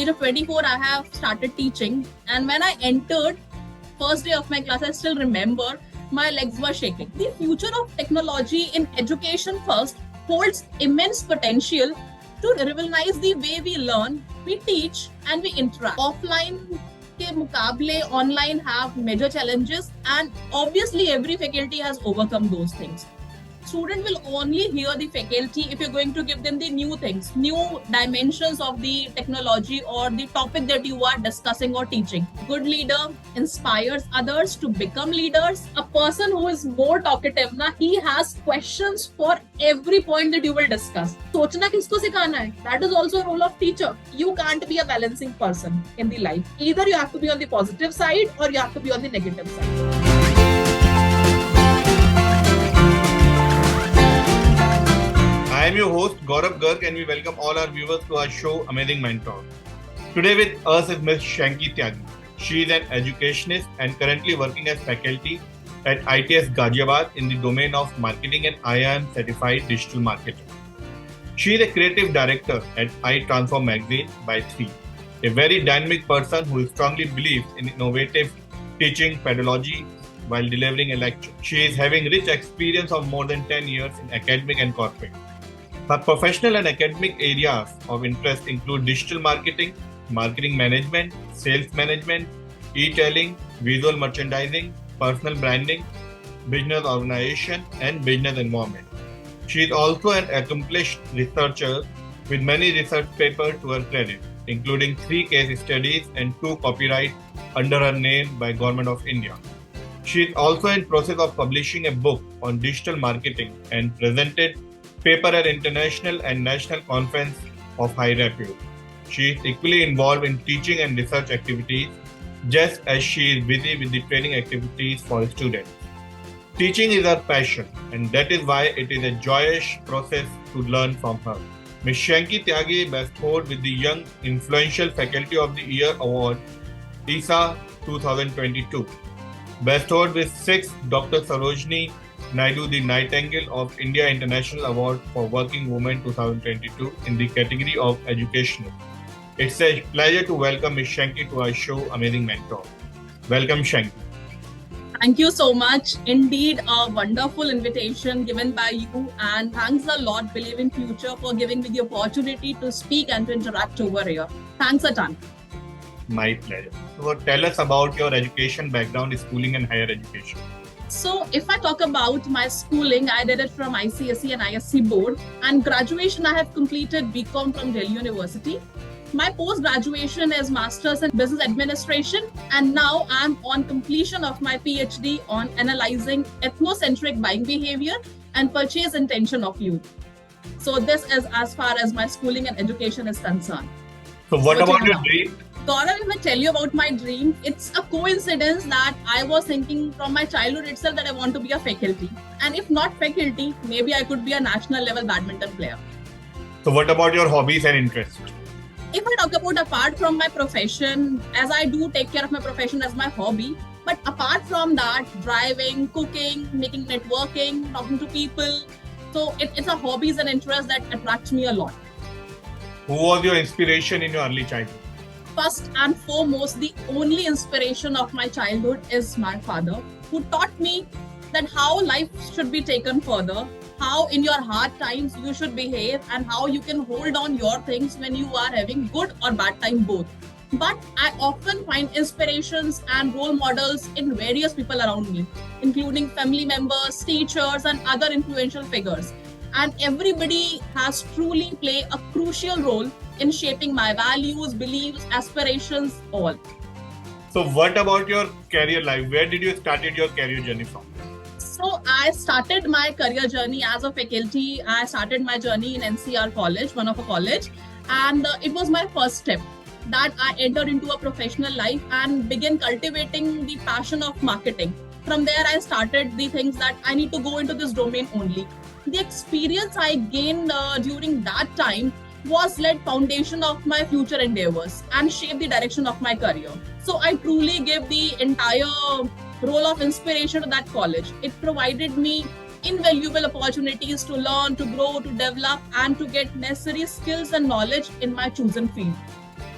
age of 24, I have started teaching. And when I entered, first day of my class, I still remember my legs were shaking. The future of technology in education first holds immense potential to revolutionize the way we learn, we teach, and we interact. Offline के मुकाबले online have major challenges, and obviously every faculty has overcome those things. Student will only hear the faculty if you're going to give them the new things, new dimensions of the technology or the topic that you are discussing or teaching. Good leader inspires others to become leaders. A person who is more talkative, he has questions for every point that you will discuss. सोचना किसको सिखाना है? That is also a role of teacher. You can't be a balancing person in the life. Either you have to be on the positive side or you have to be on the negative side. I am your host Gaurav Garg, and we welcome all our viewers to our show Amazing Mentor. Today with us is Ms. Shenki Tyagi. She is an educationist and currently working as faculty at IISA Ghaziabad in the domain of marketing and IIM certified digital marketing. She is a creative director at iTransform magazine by 3, a very dynamic person who strongly believes in innovative teaching pedagogy while delivering a lecture. She is having rich experience of more than 10 years in academic and corporate. Her professional and academic areas of interest include digital marketing, marketing management, sales management, e-tailing, visual merchandising, personal branding, business organization, and business involvement. She is also an accomplished researcher with many research papers to her credit, including 3 case studies and 2 copyrights under her name by Government of India. She is also in process of publishing a book on digital marketing and presented paper at international and national conference of high repute. She is equally involved in teaching and research activities, just as she is busy with the training activities for students. Teaching is her passion, and that is why it is a joyous process to learn from her. Ms. Shenki Tyagi bestowed with the Young Influential Faculty of the Year Award, IISA 2022. Bestowed with 6th Dr. Sarojini Naidu the Nightingale of India International Award for Working Women 2022 in the category of Educational. It's a pleasure to welcome Ms. Shenki to our show Amazing Mentor. Welcome, Shenki. Thank you so much. Indeed, a wonderful invitation given by you, and thanks a lot, Believe in Future, for giving me the opportunity to speak and to interact over here. Thanks a ton. My pleasure. So tell us about your education background, schooling and higher education. So if I talk about my schooling, I did it from ICSE and ISC board, and graduation I have completed BCom from Delhi University. My post-graduation is Masters in Business Administration, and now I'm on completion of my PhD on analyzing ethnocentric buying behavior and purchase intention of youth. So this is as far as my schooling and education is concerned. So what about your dream? Gaurav, if I tell you about my dream, it's a coincidence that I was thinking from my childhood itself that I want to be a faculty. And if not faculty, maybe I could be a national level badminton player. So what about your hobbies and interests? If I talk about apart from my profession, as I do take care of my profession as my hobby, but apart from that, driving, cooking, making networking, talking to people, so it's a hobbies and interest that attracts me a lot. Who was your inspiration in your early childhood? First and foremost, the only inspiration of my childhood is my father, who taught me that how life should be taken further, how in your hard times you should behave, and how you can hold on your things when you are having good or bad time both. But I often find inspirations and role models in various people around me, including family members, teachers, and other influential figures. And everybody has truly played a crucial role in shaping my values, beliefs, aspirations, all. So what about your career life? Where did you started your career journey from? So I started my career journey as a faculty. I started my journey in NCR college, one of a college, and it was my first step that I entered into a professional life and began cultivating the passion of marketing. From there, I started the things that I need to go into this domain only. The experience I gained during that time was laid foundation of my future endeavors and shaped the direction of my career. So I truly gave the entire role of inspiration to that college. It provided me invaluable opportunities to learn, to grow, to develop, and to get necessary skills and knowledge in my chosen field.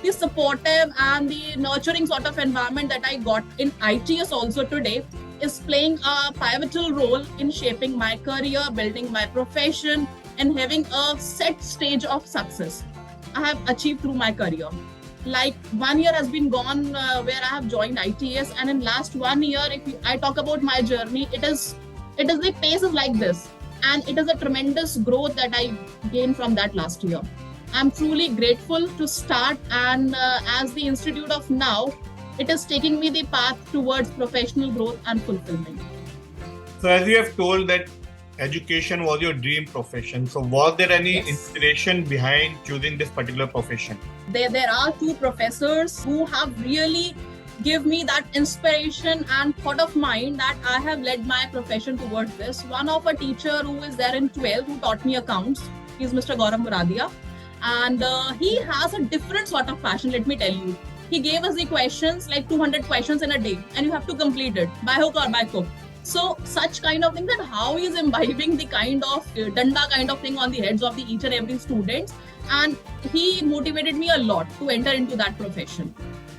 the supportive and the nurturing sort of environment that I got in ITS also today is playing a pivotal role in shaping my career, building my profession, and having a set stage of success I have achieved through my career. Like 1 year has been gone where I have joined ITS, and in last 1 year, I talk about my journey, it is the pace is like this, and it is a tremendous growth that I gained from that last year. I'm truly grateful to start, and as the institute of now, it is taking me the path towards professional growth and fulfillment. So as you have told that education was your dream profession, so was there any Yes. inspiration behind choosing this particular profession? There are two professors who have really give me that inspiration and thought of mine that I have led my profession towards this. One of a teacher who is there in 12 who taught me accounts. He's Mr. Ghaziabad, and he has a different sort of passion, let me tell you. He gave us the questions, like 200 questions in a day, and you have to complete it by hook or by crook. So such kind of thing, that how he is imbibing the kind of danda kind of thing on the heads of the each and every student, and he motivated me a lot to enter into that profession.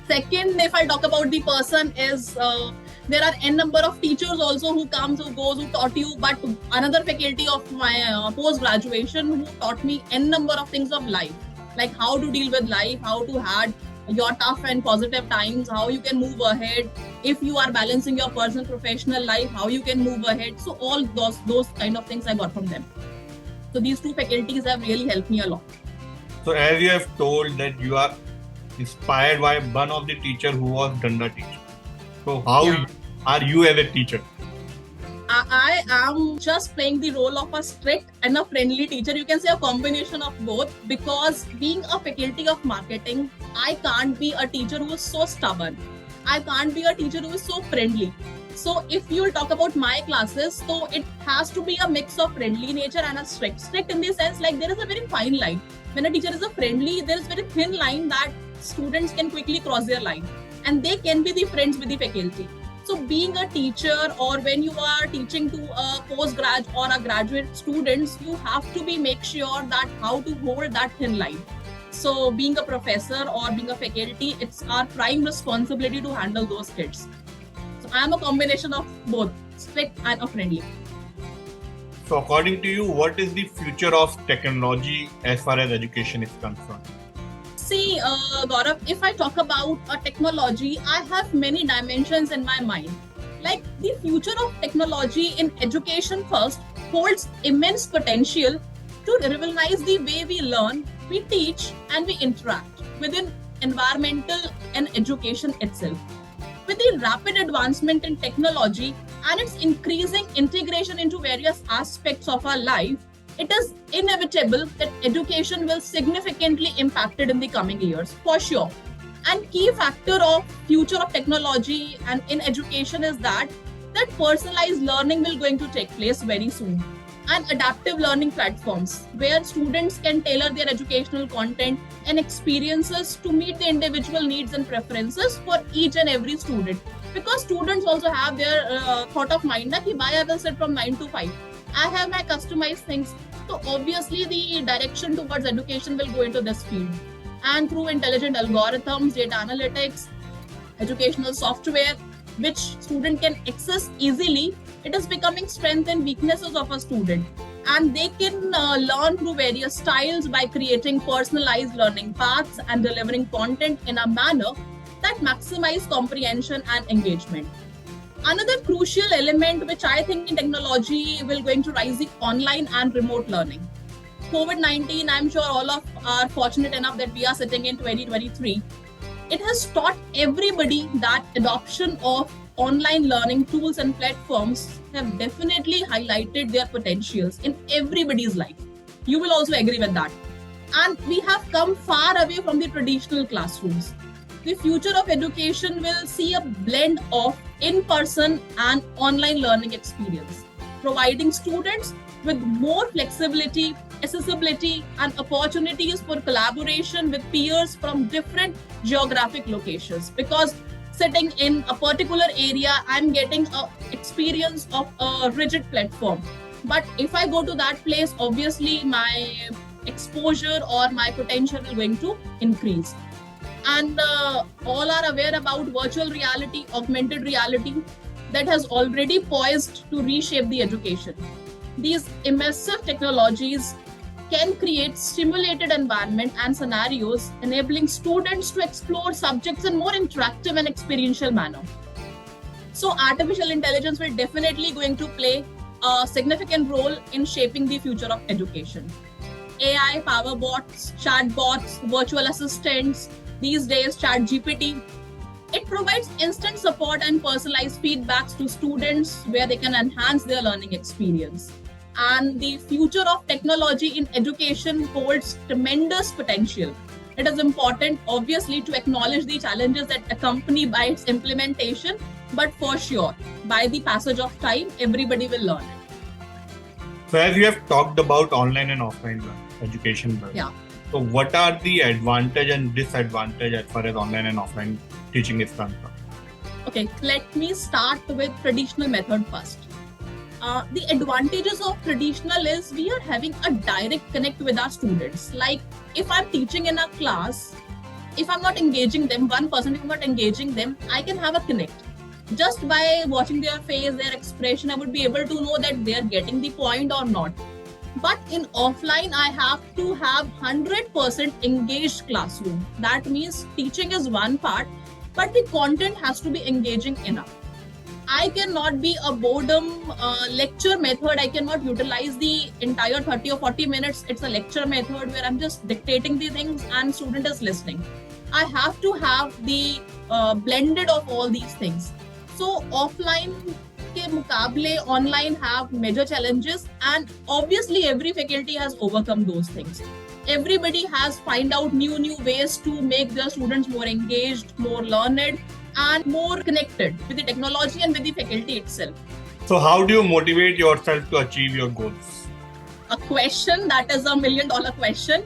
Second, if I talk about the person, is there are n number of teachers also who comes, who goes, who taught you, but another faculty of my post graduation who taught me n number of things of life, like how to deal with life, how to had your tough and positive times, how you can move ahead, if you are balancing your personal professional life, how you can move ahead. So all those kind of things I got from them. So these two faculties have really helped me a lot. So as you have told that you are inspired by one of the teacher who was danda teacher. So how Yeah. are you as a teacher? I am just playing the role of a strict and a friendly teacher. You can say a combination of both, because being a faculty of marketing, I can't be a teacher who is so stubborn. I can't be a teacher who is so friendly. So if you'll talk about my classes, so it has to be a mix of friendly nature and a strict. Strict in the sense, like there is a very fine line. When a teacher is a friendly, there is very thin line that students can quickly cross their line, and they can be the friends with the faculty. So being a teacher, or when you are teaching to a postgrad or a graduate students, you have to make sure that how to hold that thin line. So being a professor or being a faculty, it's our prime responsibility to handle those kids. So I am a combination of both, strict and a friendly. So according to you, what is the future of technology as far as education is concerned? See, Gaurav, if I talk about a technology, I have many dimensions in my mind. Like the future of technology in education first holds immense potential to revolutionize the way we learn, we teach, and we interact within environmental and education itself. With the rapid advancement in technology and its increasing integration into various aspects of our life, it is inevitable that education will significantly impacted in the coming years, for sure. And key factor of future of technology and in education is that personalized learning will going to take place very soon. And adaptive learning platforms where students can tailor their educational content and experiences to meet the individual needs and preferences for each and every student. Because students also have their thought of mind that why I will sit from 9 to 5. I have my customized things. So obviously the direction towards education will go into this field. And through intelligent algorithms, data analytics, educational software, which student can access easily, it is becoming strengths and weaknesses of a student. And they can learn through various styles by creating personalized learning paths and delivering content in a manner that maximize comprehension and engagement. Another crucial element which I think in technology will going to rise is online and remote learning. COVID-19, I'm sure all of are fortunate enough that we are sitting in 2023. It has taught everybody that adoption of online learning tools and platforms have definitely highlighted their potentials in everybody's life. You will also agree with that. And we have come far away from the traditional classrooms. The future of education will see a blend of in-person and online learning experience, providing students with more flexibility, accessibility, and opportunities for collaboration with peers from different geographic locations. Because sitting in a particular area, I'm getting an experience of a rigid platform. But if I go to that place, obviously my exposure or my potential is going to increase. And all are aware about virtual reality, augmented reality that has already poised to reshape the education. These immersive technologies can create stimulated environment and scenarios, enabling students to explore subjects in more interactive and experiential manner. So artificial intelligence will definitely going to play a significant role in shaping the future of education. AI, power bots, chatbots, virtual assistants, these days ChatGPT, it provides instant support and personalized feedbacks to students where they can enhance their learning experience. And the future of technology in education holds tremendous potential. It is important, obviously, to acknowledge the challenges that accompany by its implementation, but for sure, by the passage of time, everybody will learn it. So as you have talked about online and offline education, Yeah. So what are the advantage and disadvantage as far as online and offline teaching is concerned? Okay, let me start with traditional method first. The advantages of traditional is we are having a direct connect with our students. Like if I'm teaching in a class, if I'm not engaging them, one person, if I'm not engaging them, I can have a connect. Just by watching their face, their expression, I would be able to know that they are getting the point or not. But in offline, I have to have 100% engaged classroom. That means teaching is one part, but the content has to be engaging enough. I cannot be a boredom lecture method. I cannot utilize the entire 30 or 40 minutes. It's a lecture method where I'm just dictating the things and student is listening. I have to have the blended of all these things. So offline ke mukable online have major challenges, and obviously every faculty has overcome those things. Everybody has find out new ways to make their students more engaged, more learned, and more connected with the technology and with the faculty itself. So how do you motivate yourself to achieve your goals? A question that is $1 million question.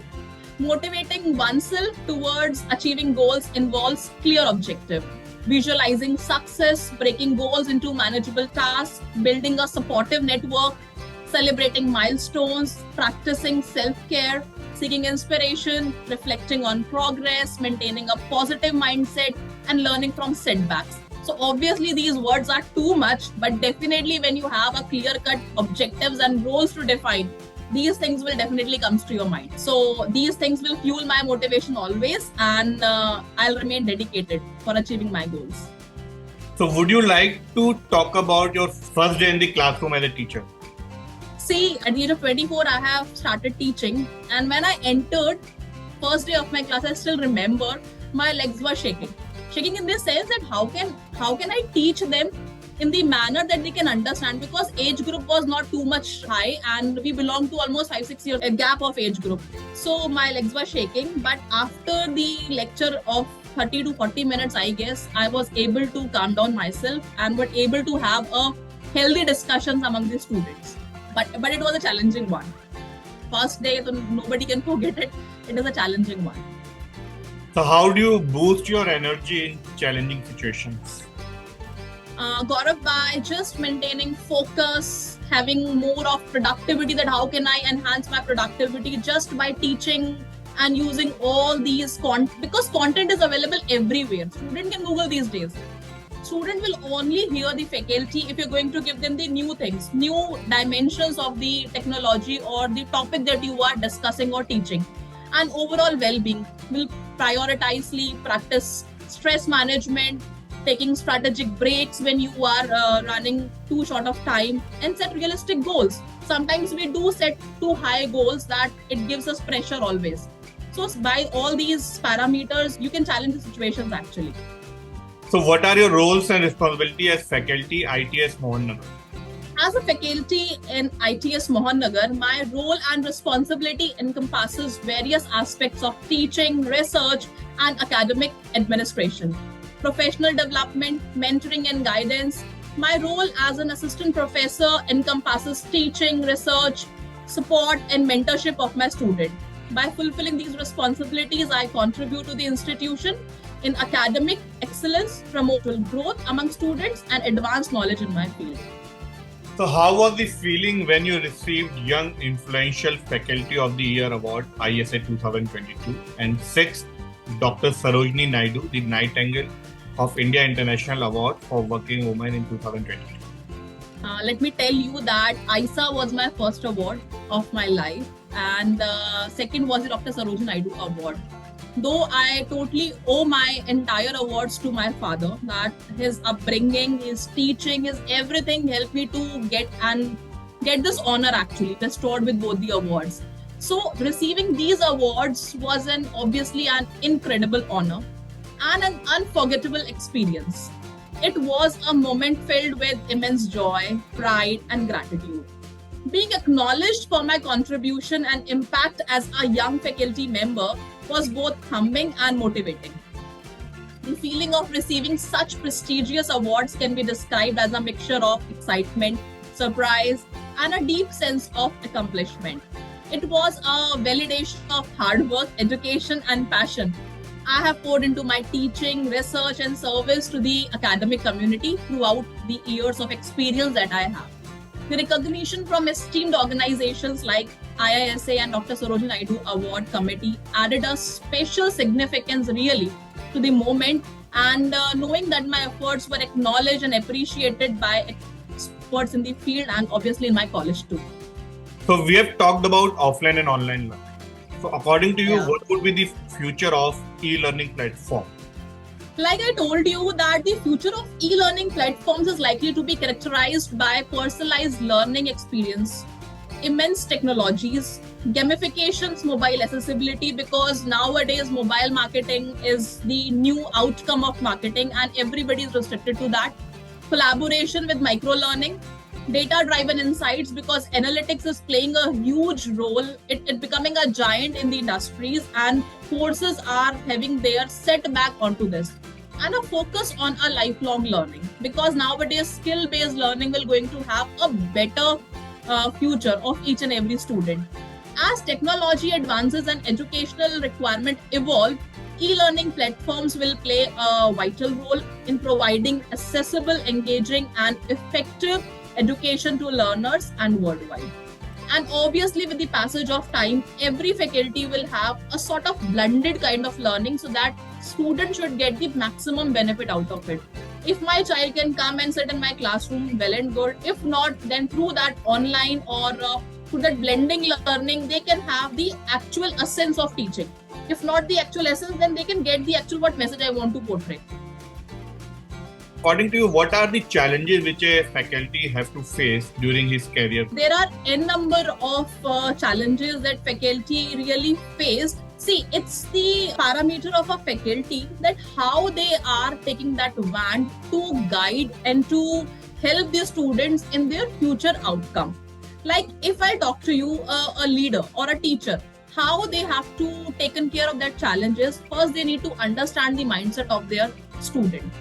Motivating oneself towards achieving goals involves clear objective. Visualizing success, breaking goals into manageable tasks, building a supportive network, celebrating milestones, practicing self-care, seeking inspiration, reflecting on progress, maintaining a positive mindset, and learning from setbacks. So obviously these words are too much, but definitely when you have a clear-cut objectives and goals to define, these things will definitely come to your mind. So these things will fuel my motivation always, and I'll remain dedicated for achieving my goals. So would you like to talk about your first day in the classroom as a teacher? See, at the age of 24, I have started teaching, and when I entered first day of my class, I still remember my legs were shaking. Shaking in this sense that how can I teach them in the manner that they can understand, because age group was not too much high and we belong to almost 5-6 years a gap of age group. So my legs were shaking, but after the lecture of 30 to 40 minutes, I guess, I was able to calm down myself and was able to have a healthy discussions among the students. But it was a challenging one. First day, so nobody can forget it. It is a challenging one. So how do you boost your energy in challenging situations? Gaurav, by just maintaining focus, having more of productivity, that how can I enhance my productivity just by teaching and using all these because content is available everywhere. Student can Google these days. Student will only hear the faculty if you're going to give them the new things, new dimensions of the technology or the topic that you are discussing or teaching. And overall well-being will prioritizely practice stress management, taking strategic breaks when you are running too short of time, and set realistic goals. Sometimes we do set too high goals that it gives us pressure always. So by all these parameters, you can challenge the situations actually. So what are your roles and responsibility as faculty ITS Mohan Nagar? As a faculty in ITS Mohan Nagar, my role and responsibility encompasses various aspects of teaching, research, and academic administration. Professional development, mentoring and guidance. My role as an assistant professor encompasses teaching, research, support and mentorship of my student. By fulfilling these responsibilities, I contribute to the institution in academic excellence, promote growth among students and advance knowledge in my field. So how was the feeling when you received Young Influential Faculty of the Year Award IISA 2022 and 6th Dr. Sarojini Naidu the Nightingale of India International Award for Working Women in 2020. Let me tell you that IISA was my first award of my life, and the second was the Dr. Sarojini Naidu Award. Though I totally owe my entire awards to my father, that his upbringing, his teaching, his everything helped me to get this honor actually bestowed with both the awards. So receiving these awards was obviously an incredible honor and an unforgettable experience. It was a moment filled with immense joy, pride, and gratitude. Being acknowledged for my contribution and impact as a young faculty member was both humbling and motivating. The feeling of receiving such prestigious awards can be described as a mixture of excitement, surprise, and a deep sense of accomplishment. It was a validation of hard work, education, and passion I have poured into my teaching, research, and service to the academic community throughout the years of experience that I have. The recognition from esteemed organizations like IISA and Dr. Sarojini Naidu Award Committee added a special significance really to the moment, and knowing that my efforts were acknowledged and appreciated by experts in the field and obviously in my college too. So we have talked about offline and online learning. So according to you, Yeah. what would be the future of e-learning platform? Like I told you that the future of e-learning platforms is likely to be characterized by personalized learning experience, immense technologies, gamifications, mobile accessibility, because nowadays mobile marketing is the new outcome of marketing and everybody is restricted to that. Collaboration with micro-learning, data-driven insights, because analytics is playing a huge role. It becoming a giant in the industries, and courses are having their setback onto this. And a focus on a lifelong learning, because nowadays skill-based learning will going to have a better future of each and every student. As technology advances and educational requirement evolve, e-learning platforms will play a vital role in providing accessible, engaging, and effective education to learners and worldwide. And obviously, with the passage of time, every faculty will have a sort of blended kind of learning so that students should get the maximum benefit out of it. If my child can come and sit in my classroom, well and good. If not, then through that online or through that blending learning, they can have the actual essence of teaching. If not the actual essence, then they can get the actual what message I want to portray. According to you, what are the challenges which a faculty have to face during his career? There are n number of challenges that faculty really face. See, it's the parameter of a faculty that how they are taking that wand to guide and to help the students in their future outcome. Like if I talk to you, a leader or a teacher, how they have to taken care of their challenges. First, they need to understand the mindset of their student.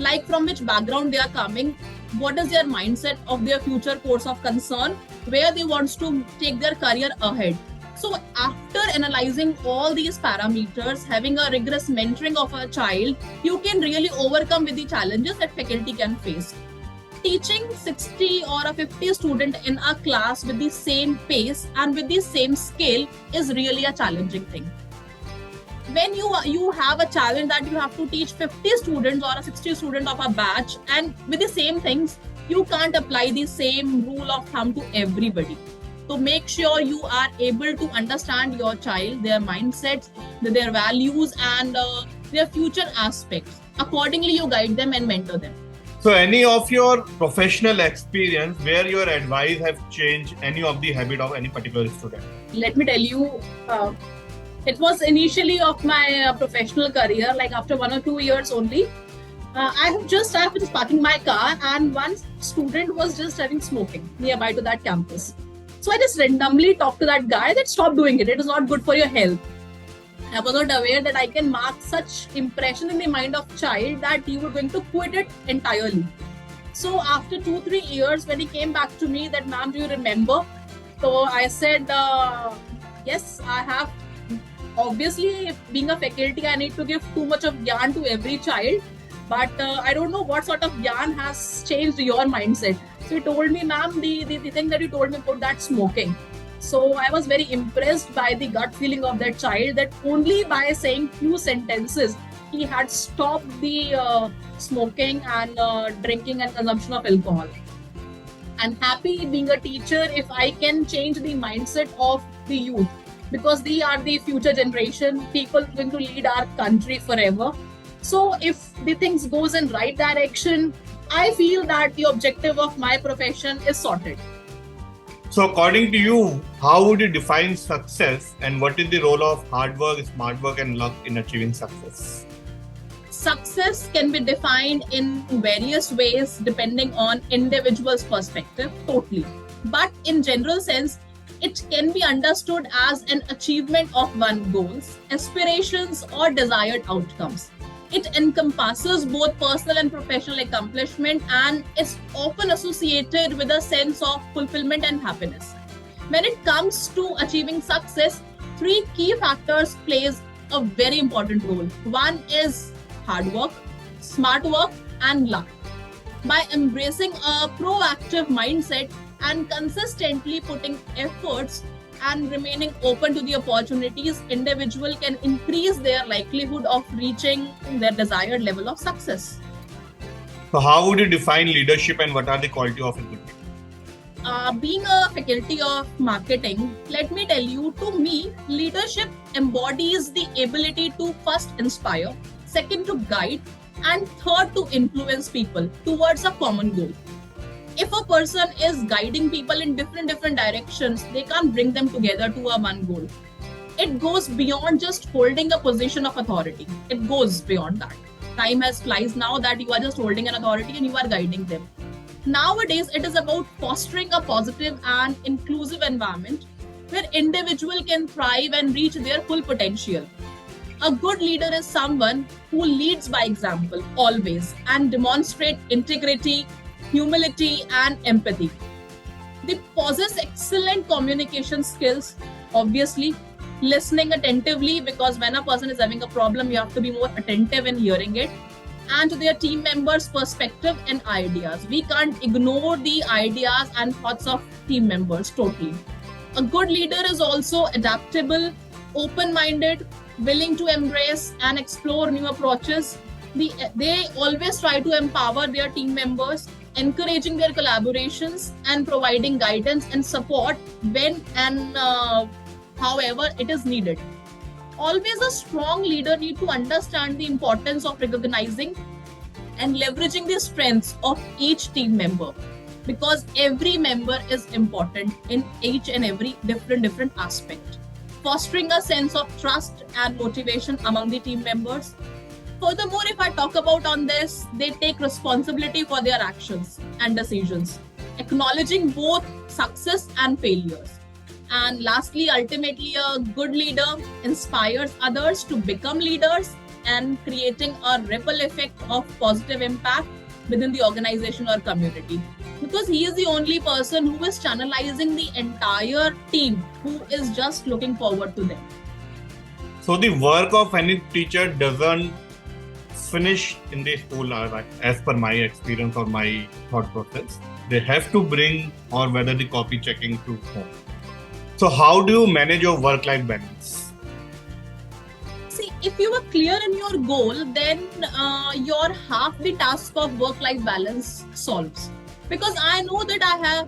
Like from which background they are coming, what is their mindset of their future course of concern, where they want to take their career ahead. So after analyzing all these parameters, having a rigorous mentoring of a child, you can really overcome with the challenges that faculty can face. Teaching 60 or a 50 student in a class with the same pace and with the same scale is really a challenging thing. When you have a challenge that you have to teach 50 students or a 60 student of a batch and with the same things, you can't apply the same rule of thumb to everybody. So make sure you are able to understand your child, their mindsets, their values, and their future aspects. Accordingly, you guide them and mentor them. So any of your professional experience where your advice have changed any of the habit of any particular student? Let me tell you, it was initially of my professional career, like after 1 or 2 years only. I was just parking my car and one student was just having smoking nearby to that campus. So I just randomly talked to that guy that stop doing it. It is not good for your health. I was not aware that I can mark such impression in the mind of child that you were going to quit it entirely. So after 2-3 years, when he came back to me that, ma'am, do you remember? So I said, yes, I have. Obviously, being a faculty, I need to give too much of gyan to every child. But I don't know what sort of gyan has changed your mindset. So he told me, ma'am, the thing that you told me about that smoking. So I was very impressed by the gut feeling of that child, that only by saying few sentences, he had stopped the smoking and drinking and consumption of alcohol. I'm happy being a teacher if I can change the mindset of the youth, because they are the future generation, people going to lead our country forever. So if the things goes in right direction, I feel that the objective of my profession is sorted. So according to you, how would you define success and what is the role of hard work, smart work and luck in achieving success? Success can be defined in various ways depending on individual's perspective, totally. But in general sense, it can be understood as an achievement of one's goals, aspirations or desired outcomes. It encompasses both personal and professional accomplishment and is often associated with a sense of fulfillment and happiness. When it comes to achieving success, three key factors plays a very important role. One is hard work, smart work, and luck. By embracing a proactive mindset and consistently putting efforts and remaining open to the opportunities, individual can increase their likelihood of reaching their desired level of success. So how would you define leadership and what are the quality of a good leader? Being a faculty of marketing, let me tell you, to me, leadership embodies the ability to first inspire, second to guide, and third to influence people towards a common goal. If a person is guiding people in different directions, they can't bring them together to a one goal. It goes beyond just holding a position of authority. It goes beyond that. Time has flies now that you are just holding an authority and you are guiding them. Nowadays, it is about fostering a positive and inclusive environment where individual can thrive and reach their full potential. A good leader is someone who leads by example always and demonstrate integrity, humility and empathy. They possess excellent communication skills, obviously, listening attentively, because when a person is having a problem, you have to be more attentive in hearing it, and to their team members' perspective and ideas. We can't ignore the ideas and thoughts of team members totally. A good leader is also adaptable, open-minded, willing to embrace and explore new approaches. They always try to empower their team members, encouraging their collaborations and providing guidance and support when and however it is needed. Always a strong leader needs to understand the importance of recognizing and leveraging the strengths of each team member, because every member is important in each and every different aspect, fostering a sense of trust and motivation among the team members. Furthermore, if I talk about on this, they take responsibility for their actions and decisions, acknowledging both success and failures. And lastly, ultimately, a good leader inspires others to become leaders and creating a ripple effect of positive impact within the organization or community. Because he is the only person who is channelizing the entire team, who is just looking forward to them. So the work of any teacher doesn't finish in the school, as per my experience or my thought process. They have to bring or whether the copy checking to home. So how do you manage your work-life balance? See, if you are clear in your goal, then your half the task of work-life balance solves. Because I know that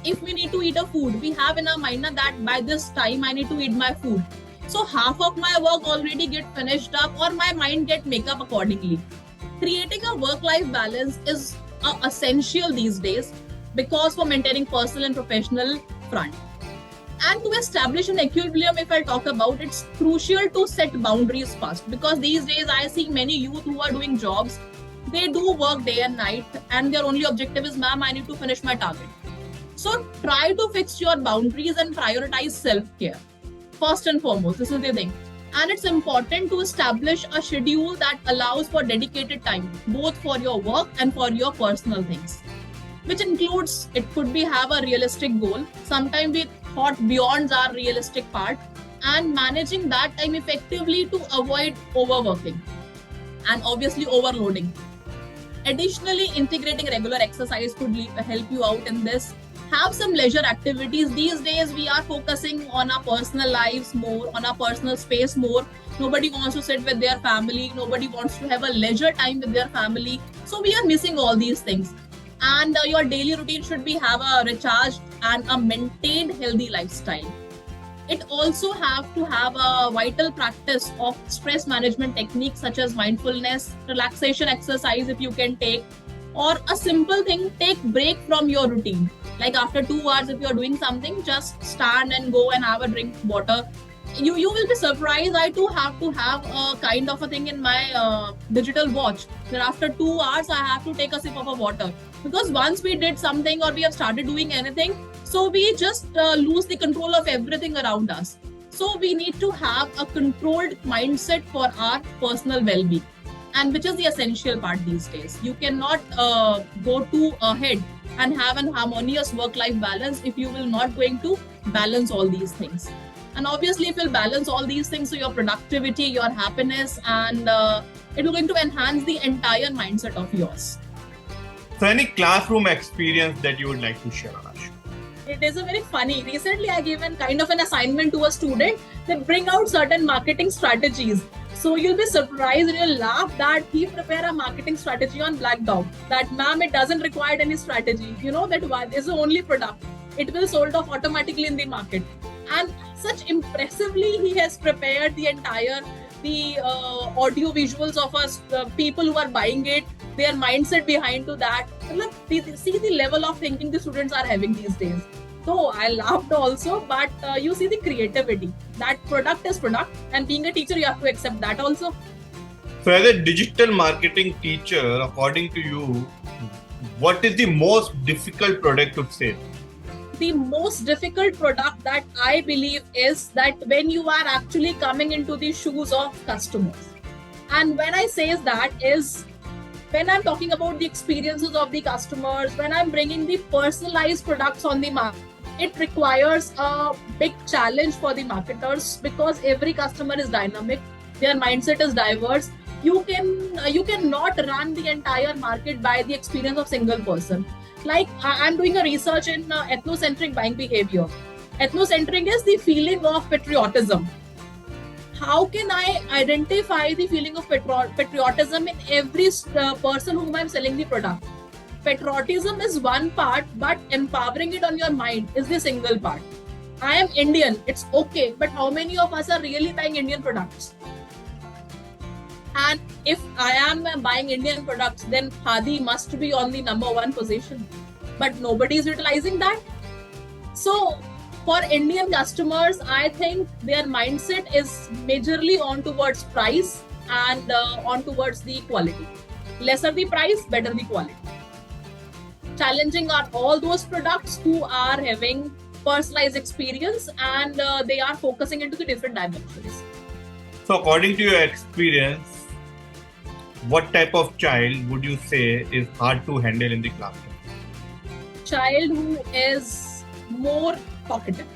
if we need to eat a food, we have in our mind that by this time I need to eat my food. So half of my work already get finished up or my mind get make up accordingly. Creating a work-life balance is essential these days, because for maintaining personal and professional front. And to establish an equilibrium, if I talk about, it's crucial to set boundaries first, because these days I see many youth who are doing jobs. They do work day and night and their only objective is, ma'am, I need to finish my target. So try to fix your boundaries and prioritize self-care. First and foremost, this is the thing. And it's important to establish a schedule that allows for dedicated time, both for your work and for your personal things. Which includes, it could be have a realistic goal. Sometimes we thought beyond our realistic part, and managing that time effectively to avoid overworking and obviously overloading. Additionally, integrating regular exercise could help you out in this. have some leisure activities. These days we are focusing on our personal lives more, on our personal space more. Nobody wants to sit with their family. Nobody wants to have a leisure time with their family. So we are missing all these things. And your daily routine should be have a recharged and a maintained healthy lifestyle. It also have to have a vital practice of stress management techniques such as mindfulness, relaxation exercise if you can take, or a simple thing, take break from your routine. Like after 2 hours, if you're doing something, just stand and go and have a drink water. You will be surprised. I too have to have a kind of a thing in my digital watch that after 2 hours I have to take a sip of a water, because once we did something or we have started doing anything, so we just lose the control of everything around us. So we need to have a controlled mindset for our personal well-being, and which is the essential part these days. You cannot go too ahead and have an harmonious work-life balance if you will not going to balance all these things. And obviously, if you'll balance all these things, so your productivity, your happiness, and it will going to enhance the entire mindset of yours. So any classroom experience that you would like to share on our show? It is a very funny. Recently, I gave an kind of an assignment to a student that bring out certain marketing strategies. So you'll be surprised and you'll laugh that he prepared a marketing strategy on Black Dog. That ma'am, it doesn't require any strategy. You know that one is the only product. It will sold off automatically in the market. And such impressively he has prepared the entire audio visuals of us, the people who are buying it, their mindset behind to that. Look, see the level of thinking the students are having these days. So I laughed also, but you see the creativity. That product is product, and being a teacher, you have to accept that also. So as a digital marketing teacher, according to you, what is the most difficult product to sell? The most difficult product that I believe is that when you are actually coming into the shoes of customers. And when I say that is when I'm talking about the experiences of the customers, when I'm bringing the personalized products on the market, it requires a big challenge for the marketers, because every customer is dynamic, their mindset is diverse. You cannot run the entire market by the experience of single person. Like I'm doing a research in ethnocentric buying behavior. Ethnocentric is the feeling of patriotism. How can I identify the feeling of patriotism in every person whom I'm selling the product? Patriotism is one part, but empowering it on your mind is the single part. I am Indian, it's okay, but how many of us are really buying Indian products? And if I am buying Indian products, then Khadi must be on the number one position. But nobody is utilizing that. So for Indian customers, I think their mindset is majorly on towards price and on towards the quality. Lesser the price, better the quality. Challenging are all those products who are having personalized experience and they are focusing into the different dimensions. So according to your experience, what type of child would you say is hard to handle in the classroom? Child who is more talkative.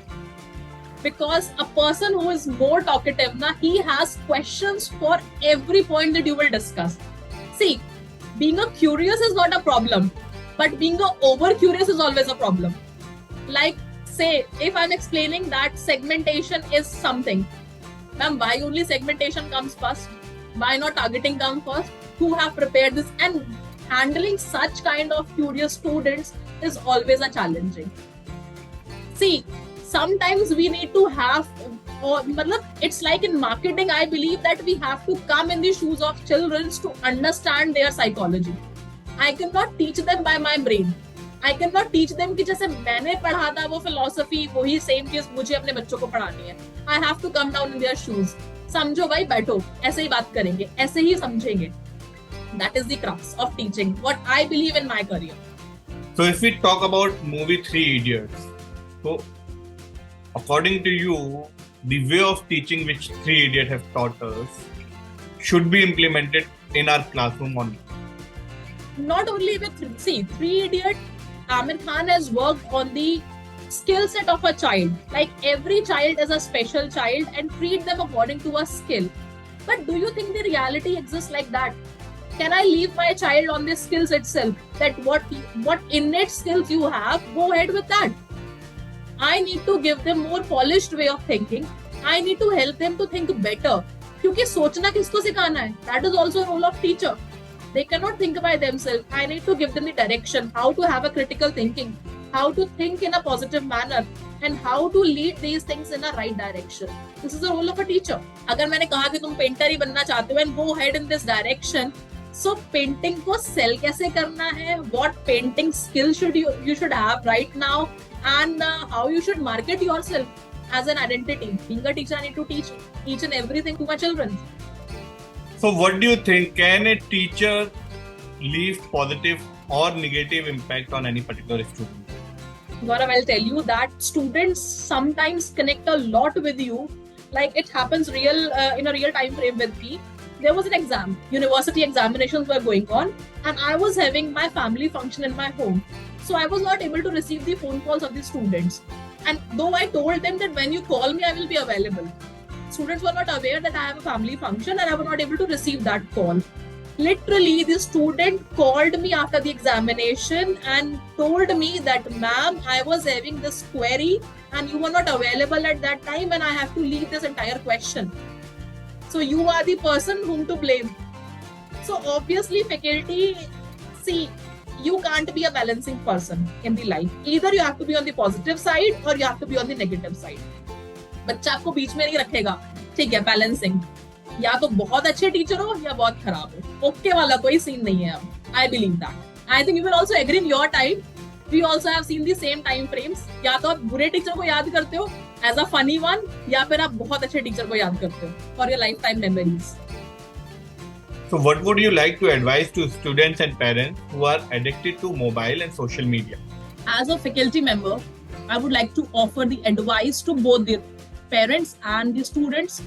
Because a person who is more talkative, he has questions for every point that you will discuss. See, being a curious is not a problem, but being a over curious is always a problem. Like, say, if I'm explaining that segmentation is something, ma'am, why only segmentation comes first? Why not targeting come first? Who have prepared this? And handling such kind of curious students is always a challenging. See, sometimes we need to have, it's like in marketing, I believe that we have to come in the shoes of children to understand their psychology. I cannot teach them by my brain. I cannot teach them कि जैसे मैंने पढ़ा था वो philosophy, वही same चीज मुझे अपने बच्चों को पढ़ानी है. I have to come down in their shoes. समझो भाई, बैठो, ऐसे ही बात करेंगे, ऐसे ही समझेंगे. That is the crux of teaching, what I believe in my career. So if we talk about movie Three Idiots, so according to you, the way of teaching which Three Idiots have taught us should be implemented in our classroom only. Not only with Three Idiots, Amir Khan has worked on the skill set of a child. Like every child is a special child and treat them according to a skill. But do you think the reality exists like that? Can I leave my child on this skills itself? That what innate skills you have, go ahead with that. I need to give them more polished way of thinking. I need to help them to think better. क्योंकि सोचना किसको सिखाना है? That is also a role of teacher. They cannot think by themselves. I need to give them the direction, how to have a critical thinking, how to think in a positive manner, and how to lead these things in a right direction. This is the role of a teacher. अगर मैंने कहा कि तुम painter ही बनना चाहते हो and go ahead in this direction, so painting को sell कैसे करना है? What painting skill should you should have right now, and how you should market yourself as an identity. Being a teacher, I need to teach each and everything to my children. So what do you think? Can a teacher leave positive or negative impact on any particular student? Gaurav, I'll tell you that students sometimes connect a lot with you. Like it happens in a real time frame with me. There was an exam, university examinations were going on, and I was having my family function in my home. So I was not able to receive the phone calls of the students. And though I told them that when you call me, I will be available. Students were not aware that I have a family function and I was not able to receive that call. Literally, the student called me after the examination and told me that, ma'am, I was having this query and you were not available at that time and I have to leave this entire question. So you are the person whom to blame. So obviously, faculty, see, you can't be a balancing person in the life. Either you have to be on the positive side or you have to be on the negative side. बच्चा आपको बीच में नहीं रखेगा, ठीक है, balancing. या तो बहुत अच्छे टीचर हो या बहुत खराब हो. ओके वाला कोई सीन नहीं है अब. I believe that. I think you will also agree in your time. We also have seen the same time frames. या तो आप बुरे टीचर को याद करते हो as a funny one, या फिर आप बहुत अच्छे टीचर को याद करते हो for your lifetime memories. So what would you like to advise to students and parents who are addicted to mobile and social media? As a faculty member, I would like to offer the advice to both the parents and the students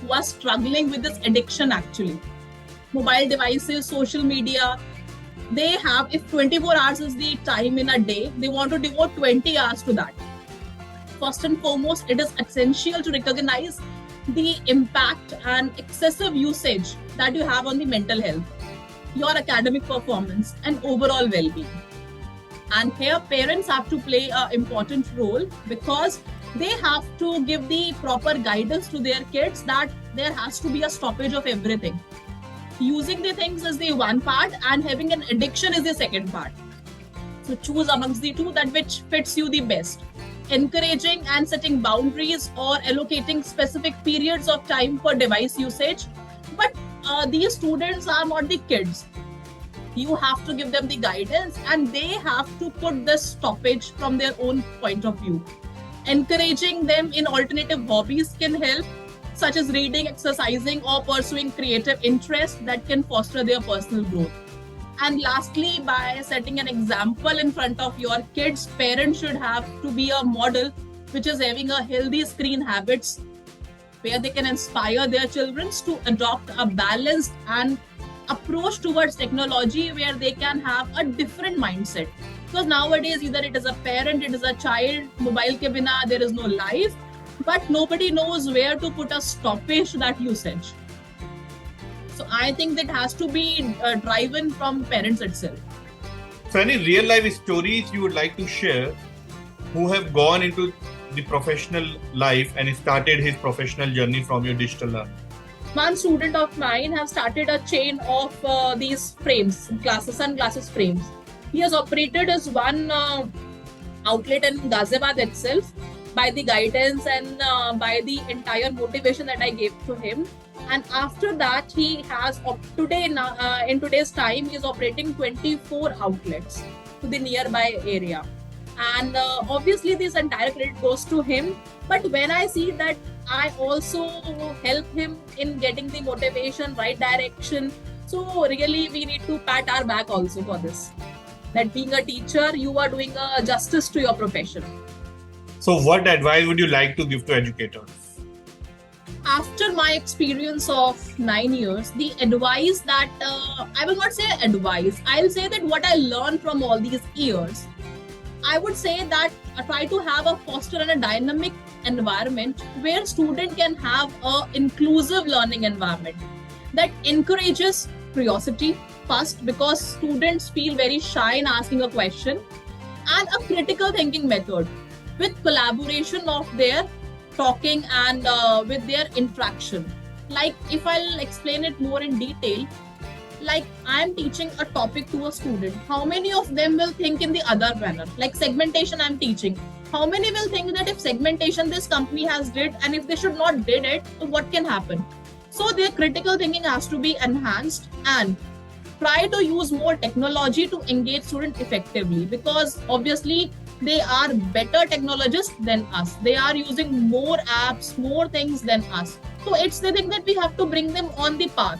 who are struggling with this addiction actually. Mobile devices, social media, they have, if 24 hours is the time in a day, they want to devote 20 hours to that. First and foremost, it is essential to recognize the impact and excessive usage that you have on the mental health, your academic performance, and overall well-being. And here parents have to play an important role because they have to give the proper guidance to their kids that there has to be a stoppage of everything. Using the things is the one part and having an addiction is the second part. So choose amongst the two that which fits you the best. Encouraging and setting boundaries or allocating specific periods of time for device usage. But these students are not the kids. You have to give them the guidance and they have to put this stoppage from their own point of view. Encouraging them in alternative hobbies can help, such as reading, exercising, or pursuing creative interests that can foster their personal growth. And lastly, by setting an example in front of your kids, parents should have to be a model which is having a healthy screen habits where they can inspire their children to adopt a balanced and approach towards technology where they can have a different mindset. Because nowadays, either it is a parent, it is a child, mobile ke bina, there is no life, but nobody knows where to put a stoppage to that usage. So I think that has to be driven from parents itself. So any real life stories you would like to share who have gone into the professional life and started his professional journey from your digital learning? One student of mine has started a chain of these frames, sunglasses frames. He has operated as one outlet in Ghaziabad itself by the guidance and by the entire motivation that I gave to him. And after that, he has in today's time, he is operating 24 outlets to the nearby area. And obviously, this entire credit goes to him. But when I see that I also help him in getting the motivation, right direction. So really, we need to pat our back also for this. That being a teacher, you are doing a justice to your profession. So what advice would you like to give to educators? After my experience of 9 years, the advice that, I will not say advice, I'll say that what I learned from all these years, I would say that I try to have a foster and a dynamic environment where student can have a inclusive learning environment that encourages curiosity first, because students feel very shy in asking a question, and a critical thinking method with collaboration of their talking and with their interaction. Like, if I'll explain it more in detail, like I am teaching a topic to a student, how many of them will think in the other manner? Like segmentation I'm teaching, how many will think that if segmentation this company has did, and if they should not did it, so what can happen? So their critical thinking has to be enhanced, and try to use more technology to engage students effectively, because obviously they are better technologists than us. They are using more apps, more things than us. So it's the thing that we have to bring them on the path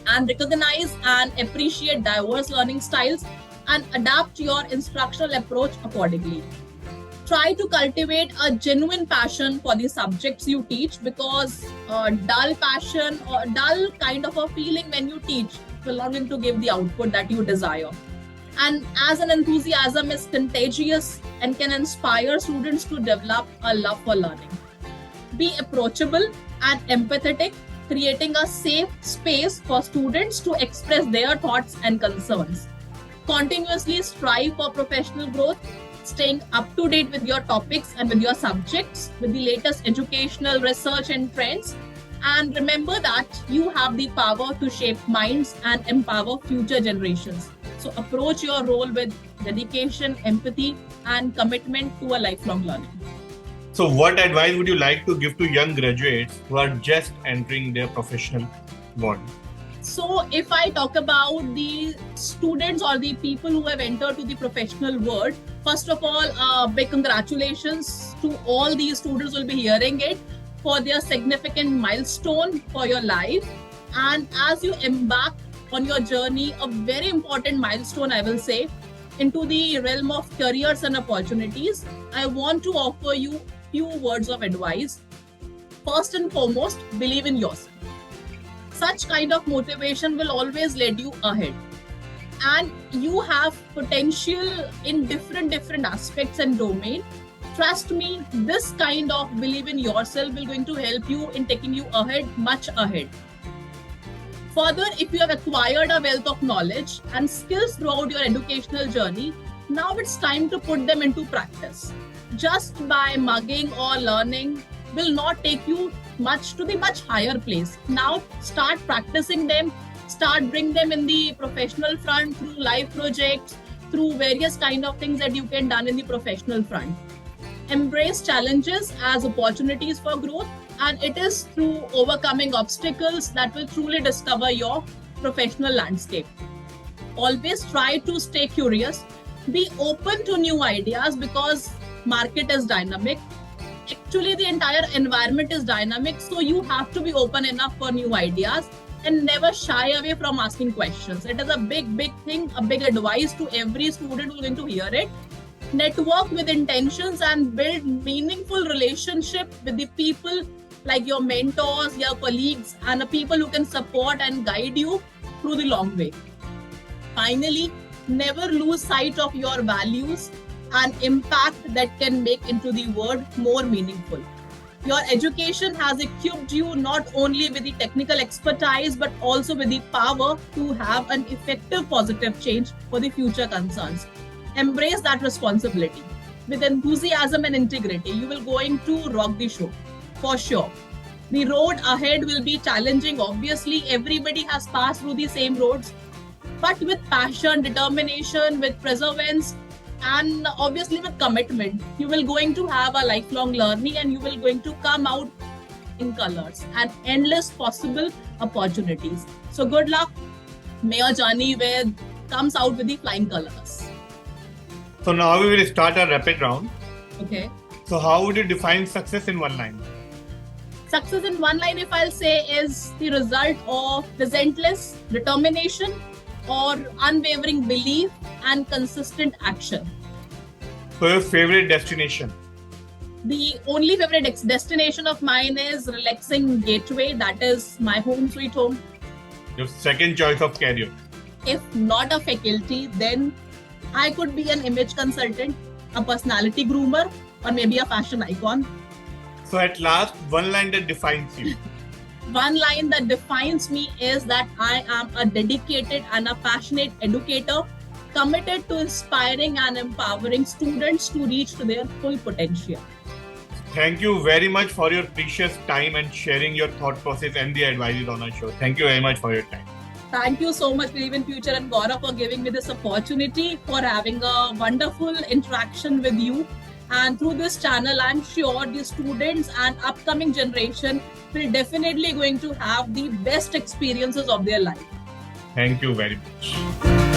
and recognize and appreciate diverse learning styles and adapt your instructional approach accordingly. Try to cultivate a genuine passion for the subjects you teach, because dull passion or dull kind of a feeling when you teach will not going to give the output that you desire. And as an enthusiasm is contagious and can inspire students to develop a love for learning. Be approachable and empathetic, creating a safe space for students to express their thoughts and concerns. Continuously strive for professional growth, staying up to date with your topics and with your subjects, with the latest educational research and trends. And remember that you have the power to shape minds and empower future generations. So approach your role with dedication, empathy, and commitment to a lifelong learning. So what advice would you like to give to young graduates who are just entering their professional world? So if I talk about the students or the people who have entered to the professional world, first of all, big congratulations to all these students who will be hearing it for their significant milestone for your life. And as you embark on your journey, a very important milestone, I will say, into the realm of careers and opportunities, I want to offer you few words of advice. First and foremost, believe in yourself. Such kind of motivation will always lead you ahead. And you have potential in different aspects and domain. Trust me, this kind of believe in yourself will going to help you in taking you ahead, much ahead. Further, if you have acquired a wealth of knowledge and skills throughout your educational journey, now it's time to put them into practice. Just by mugging or learning will not take you much to the much higher place. Now start practicing them, start bring them in the professional front through live projects, through various kind of things that you can done in the professional front. Embrace challenges as opportunities for growth, and it is through overcoming obstacles that will truly discover your professional landscape. Always try to stay curious, be open to new ideas, because market is dynamic. Actually, the entire environment is dynamic, so you have to be open enough for new ideas and never shy away from asking questions. It is a big thing, a big advice to every student who is going to hear it. Network with intentions and build meaningful relationship with the people like your mentors, your colleagues, and the people who can support and guide you through the long way. Finally, never lose sight of your values and impact that can make into the world more meaningful. Your education has equipped you not only with the technical expertise, but also with the power to have an effective positive change for the future concerns. Embrace that responsibility. With enthusiasm and integrity, you will going to rock the show, for sure. The road ahead will be challenging. Obviously, everybody has passed through the same roads, but with passion, determination, with perseverance, and obviously with commitment, you will going to have a lifelong learning, and you will going to come out in colors and endless possible opportunities. So good luck. May your journey comes out with the flying colors. So now we will start our rapid round. Okay. So how would you define success in one line? Success in one line, if I'll say, is the result of relentless determination or unwavering belief and consistent action. So your favorite destination? The only favorite destination of mine is relaxing gateway. That is my home sweet home. Your second choice of career? If not a faculty, then I could be an image consultant, a personality groomer, or maybe a fashion icon. So at last, one line that defines you. one line that defines me is that I am a dedicated and a passionate educator, committed to inspiring and empowering students to reach to their full potential. Thank you very much for your precious time and sharing your thought process and the advices on our show. Thank you very much for your time. Thank you so much, Believe in Future and Gaurav, for giving me this opportunity, for having a wonderful interaction with you. And through this channel, I'm sure the students and upcoming generation will definitely going to have the best experiences of their life. Thank you very much.